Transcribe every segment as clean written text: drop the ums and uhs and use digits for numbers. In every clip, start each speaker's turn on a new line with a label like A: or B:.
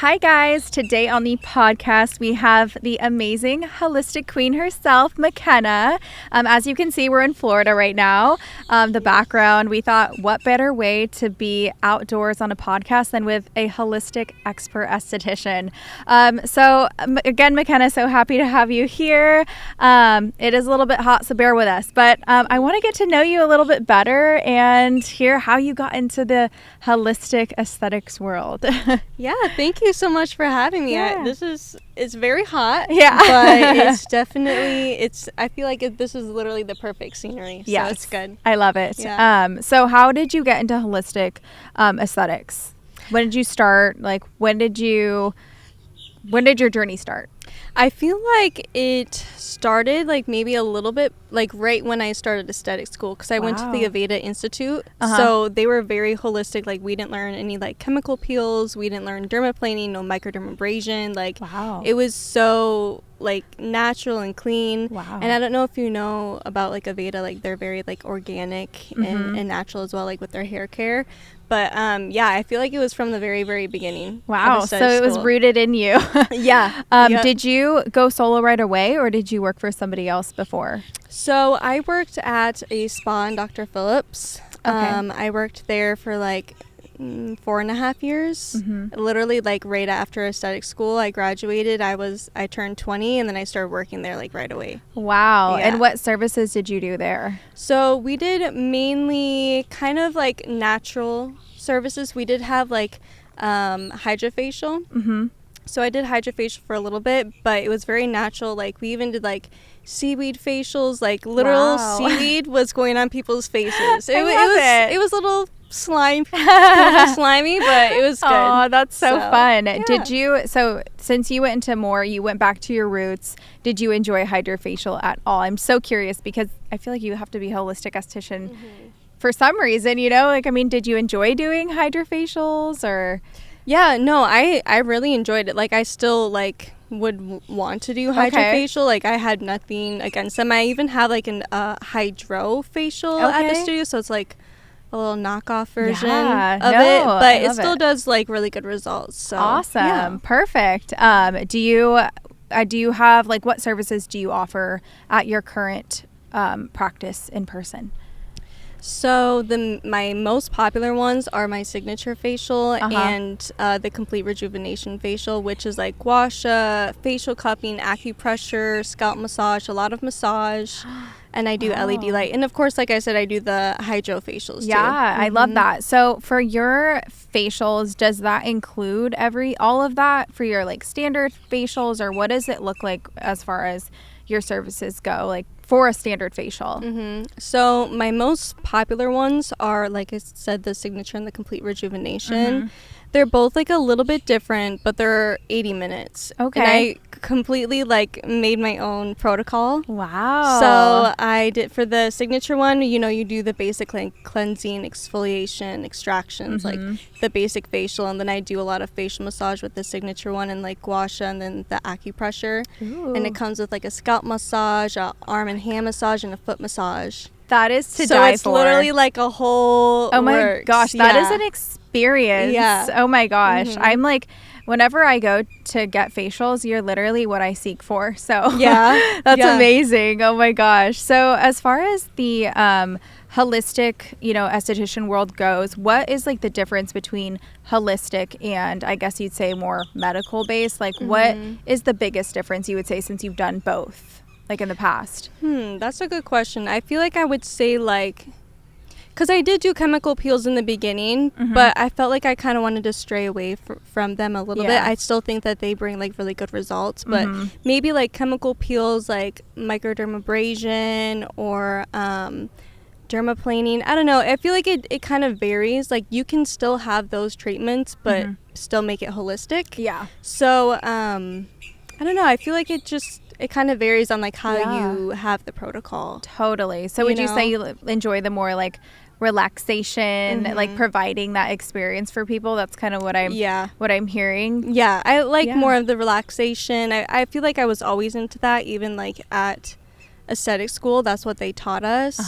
A: Hi guys, today on the podcast we have the amazing holistic queen herself, Mckenna. As you can see, we're in Florida right now. The background, we thought what better way to be outdoors on a podcast than with a holistic expert esthetician. Again, Mckenna, so happy to have you here. It is a little bit hot, so bear with us, but I want to get to know you a little bit better and hear how you got into the holistic aesthetics world.
B: Yeah, thank you so much for having me.
A: Yeah.
B: It's very hot.
A: Yeah.
B: But it's definitely, I feel like this is literally the perfect scenery. So
A: Yes.
B: it's good.
A: I love it.
B: Yeah.
A: So how did you get into holistic aesthetics? When did you start? Like, when did your journey start?
B: I feel like it started like maybe a little bit like right when I started aesthetic school, because I went to the Aveda Institute. So they were very holistic. Like, we didn't learn any like chemical peels, we didn't learn dermaplaning, no microdermabrasion. Like, it was so like natural and clean. And I don't know if you know about like Aveda, like they're very like organic and natural as well, like with their hair care. But yeah, I feel like it was from the very, very beginning.
A: Wow. So it was rooted in you.
B: Yeah.
A: Did you go solo right away, or did you work for somebody else before?
B: So I worked at a spa in Dr. Phillips. I worked there for like 4.5 years. Literally like right after aesthetic school, I graduated. I turned 20, and then I started working there like right away.
A: Wow.
B: Yeah.
A: And what services did you do there?
B: So we did mainly kind of like natural services. We did have like hydrofacial. So I did hydrofacial for a little bit, but it was very natural. Like, we even did like seaweed facials, like literal seaweed was going on people's faces. It was a little slimy, but it was good.
A: Oh, that's so fun.
B: Yeah.
A: Did you, since you went you went back to your roots, did you enjoy hydrofacial at all? I'm so curious, because I feel like you have to be a holistic esthetician for some reason, like, I mean, did you enjoy doing hydrofacials or?
B: Yeah, no, I really enjoyed it. Like, I still like would want to do hydrofacial. Like, I had nothing against them. I even have like an hydrofacial at the studio, so it's like a little knockoff version of it, but it still does like really good results. So
A: awesome. Perfect. Do you have, like, what services do you offer at your current practice in person?
B: So my most popular ones are my signature facial and the complete rejuvenation facial, which is like gua sha, facial cupping, acupressure, scalp massage, a lot of massage, and I do LED light. And of course, like I said, I do the hydrofacials too.
A: Yeah, I love that. So for your facials, does that include all of that for your like standard facials, or what does it look like as far as your services go, like for a standard facial?
B: So my most popular ones are, like I said, the signature and the complete rejuvenation. They're both like a little bit different, but they're 80 minutes. And I completely like made my own protocol.
A: Wow.
B: So I did, for the signature one, you do the basic like cleansing, exfoliation, extractions, like the basic facial, and then I do a lot of facial massage with the signature one, and like gua sha, and then the acupressure. And it comes with like a scalp massage, a arm and hand massage, and a foot massage.
A: That is to die for.
B: So it's literally like a whole
A: my gosh, that is an experience.
B: Yeah.
A: Oh my gosh. I'm like, whenever I go to get facials, you're literally what I seek for. So that's amazing. Oh my gosh. So as far as the holistic, esthetician world goes, what is like the difference between holistic and, I guess you'd say, more medical based? Like, what is the biggest difference you would say, since you've done both, like in the past?
B: That's a good question. I feel like I would say, like, because I did do chemical peels in the beginning, but I felt like I kind of wanted to stray away from them a little bit. I still think that they bring like really good results, but maybe like chemical peels, like microdermabrasion or dermaplaning. I don't know. I feel like it kind of varies. Like, you can still have those treatments, but still make it holistic.
A: Yeah.
B: So I don't know. I feel like it kind of varies on like how you have the protocol.
A: Totally. So would you say you enjoy the more like relaxation, like providing that experience for people? That's kind of what I'm hearing.
B: Yeah, I like more of the relaxation. I feel like I was always into that, even like at aesthetic school, that's what they taught us.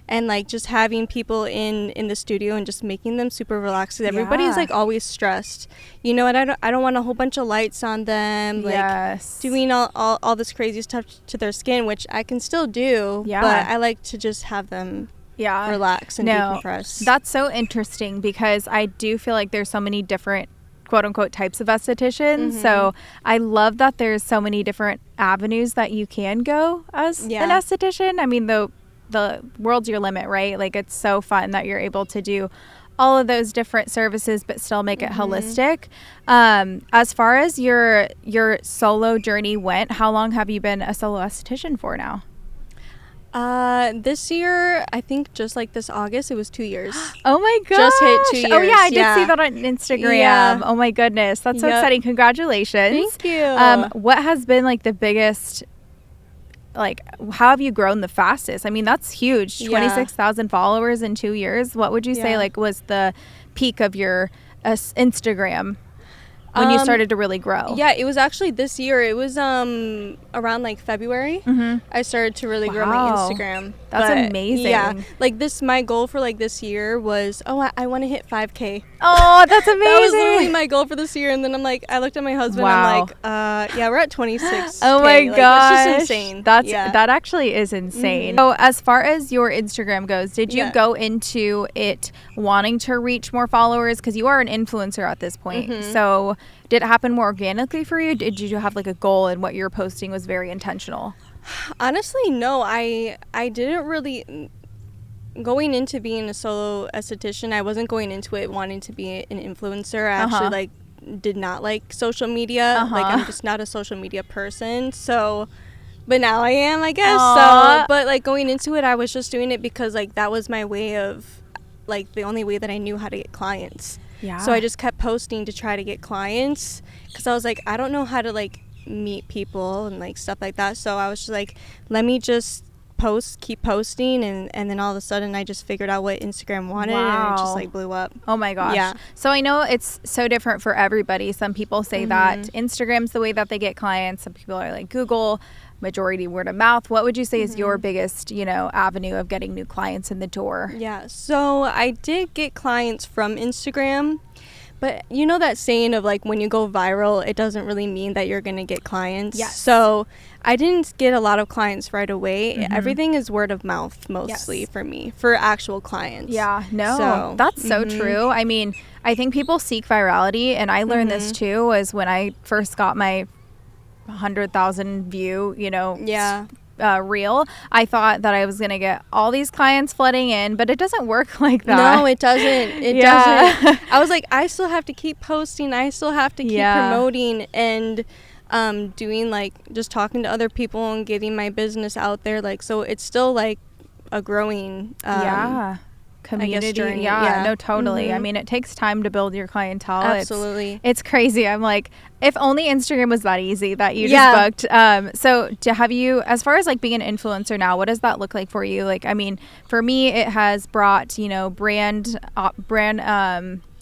B: And like just having people in the studio and just making them super relaxed. Everybody's like always stressed, you know, and I don't want a whole bunch of lights on them, like doing all this crazy stuff to their skin, which I can still do, but I like to just have them relax and decompress.
A: That's so interesting, because I do feel like there's so many different quote unquote types of estheticians. So I love that there's so many different avenues that you can go as an esthetician. I mean, the world's your limit, right? Like, it's so fun that you're able to do all of those different services but still make it holistic. As far as your solo journey went, how long have you been a solo esthetician for now?
B: This year, I think just like this August, it was 2 years.
A: Oh my gosh.
B: Just hit 2 years.
A: Oh yeah, I did see that on Instagram. Oh my goodness. That's so exciting. Congratulations.
B: Thank you.
A: What has been like the biggest, like, how have you grown the fastest? I mean, that's huge. 26,000 followers in 2 years. What would you say like was the peak of your Instagram when you started to really grow?
B: Yeah, it was actually this year. It was around like February. I started to really grow my Instagram.
A: That's amazing.
B: Yeah, like my goal for like this year was, I want to hit 5K.
A: Oh, that's amazing.
B: That was literally my goal for this year. And then I'm like, I looked at my husband. I'm like, yeah, we're at 26.
A: Oh my gosh,
B: that's just insane.
A: That actually is insane. So as far as your Instagram goes, did you go into it wanting to reach more followers? Because you are an influencer at this point. So did it happen more organically for you? Did you have like a goal, and what you're posting was very intentional?
B: Honestly, no. I didn't really. Going into being a solo esthetician, I wasn't going into it wanting to be an influencer. I actually like did not like social media. Like, I'm just not a social media person. So, but now I am, I guess. So, but like going into it, I was just doing it because like that was my way of, like, the only way that I knew how to get clients. So I just kept posting to try to get clients, because I was like, I don't know how to like meet people and like stuff like that. So I was just like, let me just keep posting, and then all of a sudden I just figured out what Instagram wanted, and it just like blew up.
A: Oh my gosh. Yeah. So I know it's so different for everybody. Some people say that Instagram's the way that they get clients. Some people are like Google, majority word of mouth. What would you say is your biggest, avenue of getting new clients in the door?
B: Yeah. So I did get clients from Instagram. But you know that saying of like, when you go viral, it doesn't really mean that you're going to get clients.
A: Yes.
B: So I didn't get a lot of clients right away. Everything is word of mouth mostly for me, for actual clients.
A: Yeah, no, that's so true. I mean, I think people seek virality, and I learned this too, was when I first got my 100,000 view, reel. I thought that I was going to get all these clients flooding in, but it doesn't work like that.
B: No, it doesn't. It doesn't. I was like, I still have to keep posting. I still have to keep promoting and doing, like, just talking to other people and getting my business out there. Like, so it's still like a growing
A: community.
B: Journey.
A: No, totally. I mean, it takes time to build your clientele.
B: Absolutely.
A: It's crazy. I'm like, if only Instagram was that easy that you just booked. So have you, as far as like being an influencer now, what does that look like for you? Like, I mean, for me, it has brought, brand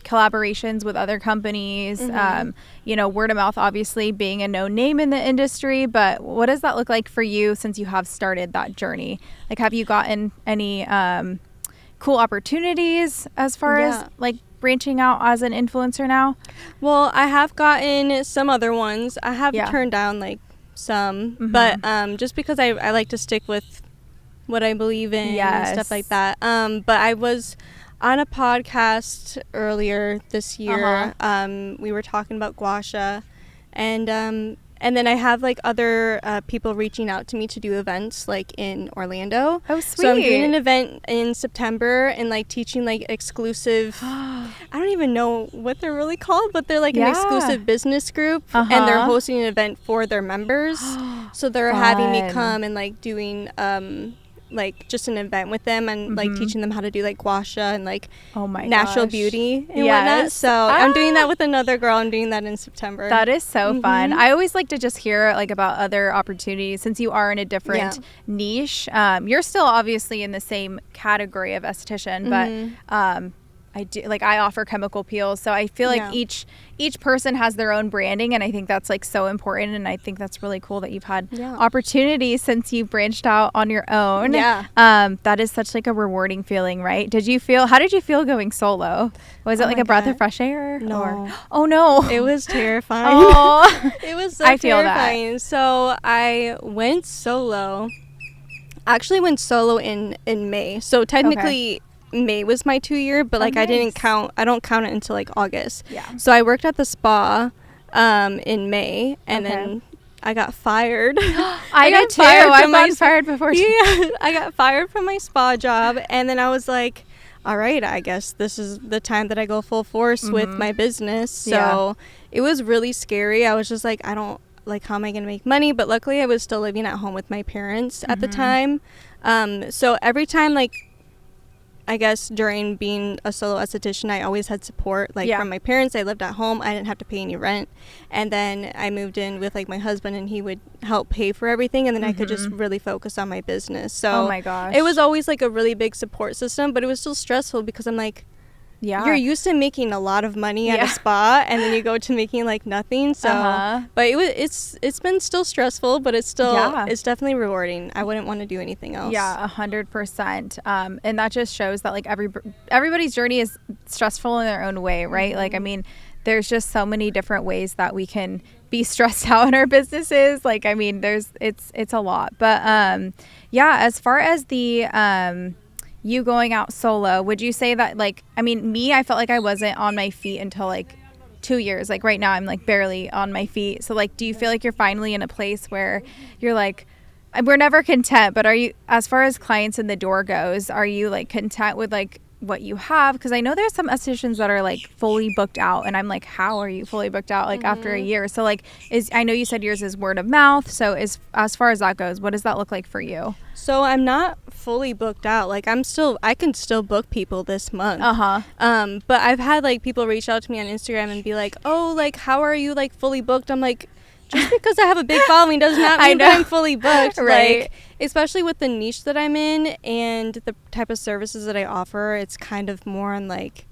A: collaborations with other companies, word of mouth, obviously being a known name in the industry. But what does that look like for you since you have started that journey? Like, have you gotten any cool opportunities as far as like branching out as an influencer now?
B: Well, I have gotten some other ones. I have turned down like some, but just because I like to stick with what I believe in and stuff like that. But I was on a podcast earlier this year. We were talking about gua sha, and then I have like other people reaching out to me to do events like in Orlando.
A: Oh, sweet.
B: So I'm doing an event in September and like teaching like exclusive, I don't even know what they're really called, but they're like an exclusive business group, and they're hosting an event for their members. So they're having me come and like doing like just an event with them and like teaching them how to do like gua sha and like natural beauty and whatnot. So I'm doing that with another girl. I'm doing that in September.
A: That is so fun. I always like to just hear like about other opportunities, since you are in a different niche. You're still obviously in the same category of esthetician, but I offer chemical peels. So I feel like each person has their own branding, and I think that's like so important. And I think that's really cool that you've had opportunities since you branched out on your own. Yeah. That is such like a rewarding feeling, right? How did you feel going solo? Was it like a breath of fresh air?
B: No.
A: Oh no.
B: It was terrifying.
A: Oh.
B: It was so
A: I feel
B: terrifying.
A: That.
B: So I went solo. Actually went solo in May. So technically May was my 2-year, but like nice. I don't count it until like August. Yeah. So I worked at the spa in May, and then I got fired.
A: I got too. I've gotten fired before too.
B: Yeah, I got fired from my spa job, and then I was like, all right, I guess this is the time that I go full force with my business. So it was really scary. I was just like, I don't like, how am I going to make money? But luckily I was still living at home with my parents at the time. So every time, like, I guess during being a solo esthetician, I always had support, like from my parents. I lived at home. I didn't have to pay any rent. And then I moved in with like my husband, and he would help pay for everything. And then I could just really focus on my business. So
A: oh my gosh,
B: it was always like a really big support system, but it was still stressful because I'm like, you're used to making a lot of money at a spa, and then you go to making like nothing. So but it's been still stressful, but it's still it's definitely rewarding. I wouldn't want to do anything else.
A: 100%. And that just shows that like everybody's journey is stressful in their own way, right? Like, I mean, there's just so many different ways that we can be stressed out in our businesses. Like, I mean, it's a lot. But as far as the you going out solo, would you say that, like, I mean, me, I felt like I wasn't on my feet until like 2 years. Like right now I'm like barely on my feet. So like, do you feel like you're finally in a place where you're like, we're never content, but are you, as far as clients in the door goes, are you like content with like what you have? Because I know there's some estheticians that are like fully booked out, and I'm like, how are you fully booked out like after a year? So like, I know you said yours is word of mouth, so as far as that goes, what does that look like for you?
B: So I'm not fully booked out. Like I can still book people this month. But I've had like people reach out to me on Instagram and be like, oh, like, how are you like fully booked? I'm like, just because I have a big following does not mean that I'm fully booked.
A: Right.
B: Like, especially with the niche that I'm in and the type of services that I offer, it's kind of more on like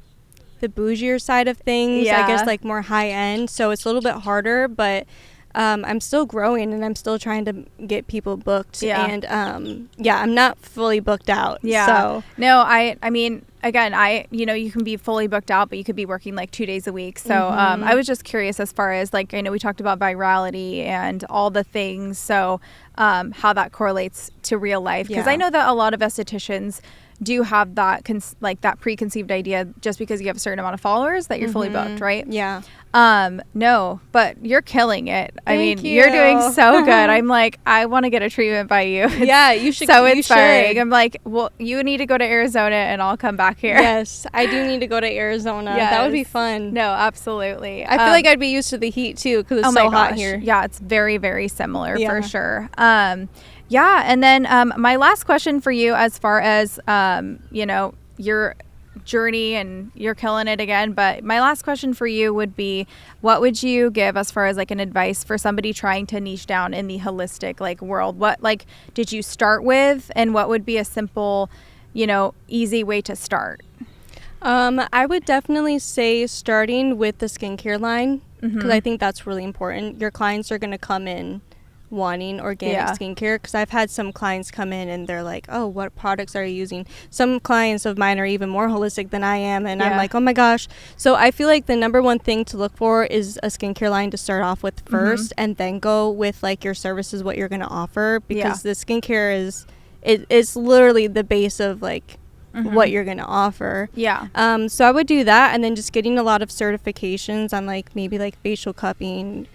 B: the bougier side of things. I guess like more high end. So it's a little bit harder, but I'm still growing, and I'm still trying to get people booked. And I'm not fully booked out. So
A: no, I mean, again, you can be fully booked out, but you could be working like 2 days a week. So I was just curious as far as like, I know we talked about virality and all the things. So how that correlates to real life, because I know that a lot of estheticians do have that that preconceived idea just because you have a certain amount of followers that you're fully booked, right? No, but you're killing it. I mean, you're doing so good. I'm like, I want to get a treatment by you.
B: You should.
A: So inspiring. I'm like, well, you need to go to Arizona and I'll come back here.
B: Yes, I do need to go to Arizona. That would be fun.
A: No, absolutely.
B: I feel like I'd be used to the heat too, because it's so hot here.
A: Yeah, it's very, very similar for sure. And then my last question for you, as far as your journey, and you're killing it again, but my last question for you would be, what would you give as far as like an advice for somebody trying to niche down in the holistic like world? What like did you start with, and what would be a simple, easy way to start?
B: I would definitely say starting with the skincare line, because I think that's really important. Your clients are going to come in wanting organic skincare, because I've had some clients come in and they're like, oh, what products are you using? Some clients of mine are even more holistic than I am, and I'm like, oh my gosh. So I feel like the number one thing to look for is a skincare line to start off with first, and then go with like your services, what you're going to offer, because the skincare is literally the base of like what you're going to offer. So I would do that, and then just getting a lot of certifications on like maybe like facial cupping,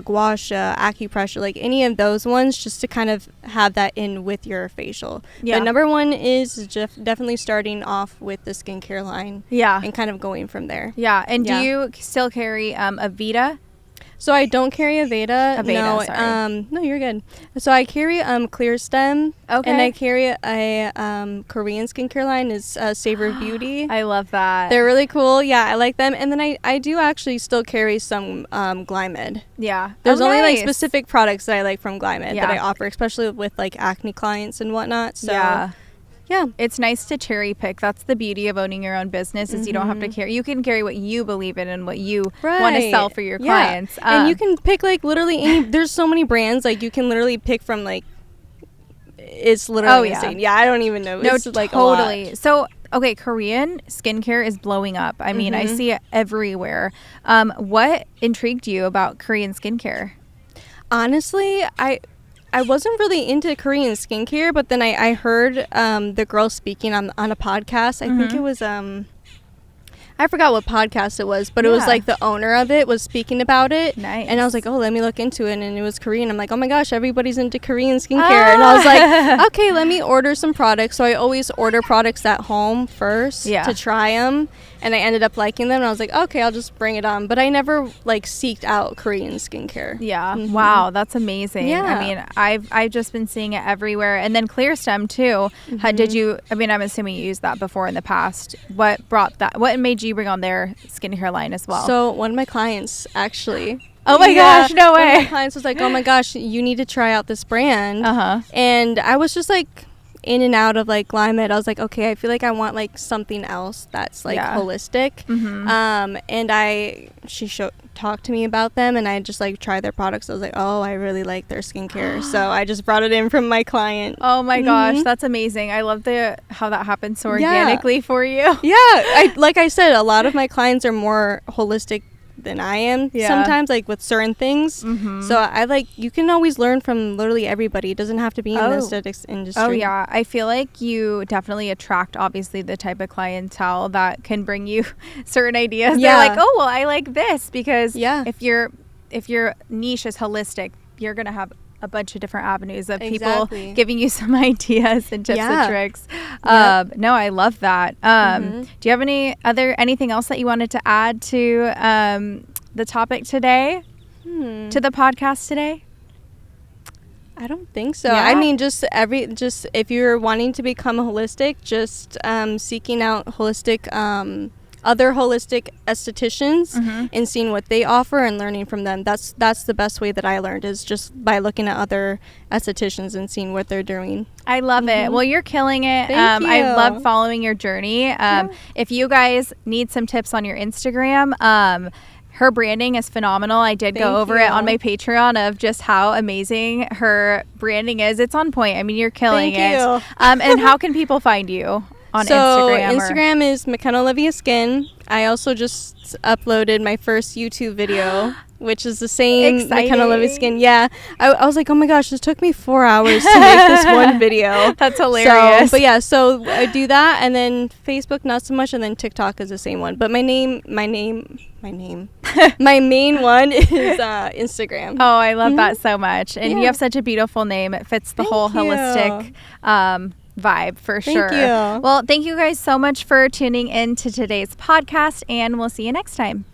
B: gua sha, acupressure, like any of those ones, just to kind of have that in with your facial. But number one is definitely starting off with the skincare line, and kind of going from there.
A: And do you still carry Aveda?
B: So I don't carry Aveda. No,
A: sorry.
B: No, you're good. So I carry Clear Stem.
A: Okay.
B: And I carry a Korean skincare line, is Savor Beauty.
A: I love that.
B: They're really cool. Yeah, I like them. And then I do actually still carry some Glymed. There's only like specific products that I like from Glymed that I offer, especially with like acne clients and whatnot. So Yeah.
A: It's nice to cherry pick. That's the beauty of owning your own business is you don't have to carry. You can carry what you believe in and what you want to sell for your clients.
B: And you can pick like literally any, there's so many brands, like you can literally pick from like, it's literally insane. Yeah, I don't even know.
A: No,
B: it's like
A: totally. So, okay, Korean skincare is blowing up. I mean, I see it everywhere. What intrigued you about Korean skincare?
B: Honestly, I wasn't really into Korean skincare, but then I heard the girl speaking on a podcast. I think it was I forgot what podcast it was, but it was like the owner of it was speaking about it.
A: Nice.
B: And I was like, oh, let me look into it. And it was Korean. I'm like, oh my gosh, everybody's into Korean skincare. And I was like, okay, let me order some products. So I always order products at home first to try them. And I ended up liking them. And I was like, okay, I'll just bring it on. But I never like seeked out Korean skincare.
A: Yeah. Wow. That's amazing. Yeah. I mean, I've just been seeing it everywhere. And then Clear Stem too. How did you, I mean, I'm assuming you used that before in the past. What made you bring on their skincare line as well?
B: So one of my clients actually.
A: Oh my gosh, no way.
B: One of my clients was like, oh my gosh, you need to try out this brand. And I was just like in and out of like Glymed. I was like, okay, I feel like I want like something else that's like holistic. And she talked to me about them, and I just like tried their products. I was like, oh, I really like their skincare. So I just brought it in from my client.
A: Oh my gosh, that's amazing. I love how that happened so organically for you.
B: Yeah, like I said, a lot of my clients are more holistic than I am sometimes, like with certain things. So I like, you can always learn from literally everybody. It doesn't have to be in the aesthetics industry.
A: Oh yeah, I feel like you definitely attract obviously the type of clientele that can bring you certain ideas. They're like, oh well, I like this because if your niche is holistic, you're gonna have a bunch of different avenues of people giving you some ideas and tips and tricks. No, I love that. Do you have anything else that you wanted to add to the topic today, to the podcast today?
B: I don't think so. I mean, just if you're wanting to become a holistic, just seeking out holistic other holistic estheticians and seeing what they offer and learning from them. That's the best way that I learned, is just by looking at other estheticians and seeing what they're doing.
A: I love it. Well, you're killing it.
B: Thank you.
A: I love following your journey. If you guys need some tips on your Instagram, her branding is phenomenal. I did go over it on my Patreon of just how amazing her branding is. It's on point. I mean, you're killing it. And how can people find you on Instagram?
B: Instagram is Mckenna Olivia Skin. I also just uploaded my first YouTube video, which is the same Mckenna Olivia Skin. Yeah, I was like, oh my gosh, this took me 4 hours to make this one video.
A: That's hilarious.
B: So I do that, and then Facebook not so much, and then TikTok is the same one. But my main one is Instagram.
A: Oh, I love that so much. And you have such a beautiful name. It fits the whole holistic vibe for sure.
B: Thank you.
A: Well, thank you guys so much for tuning in to today's podcast, and we'll see you next time.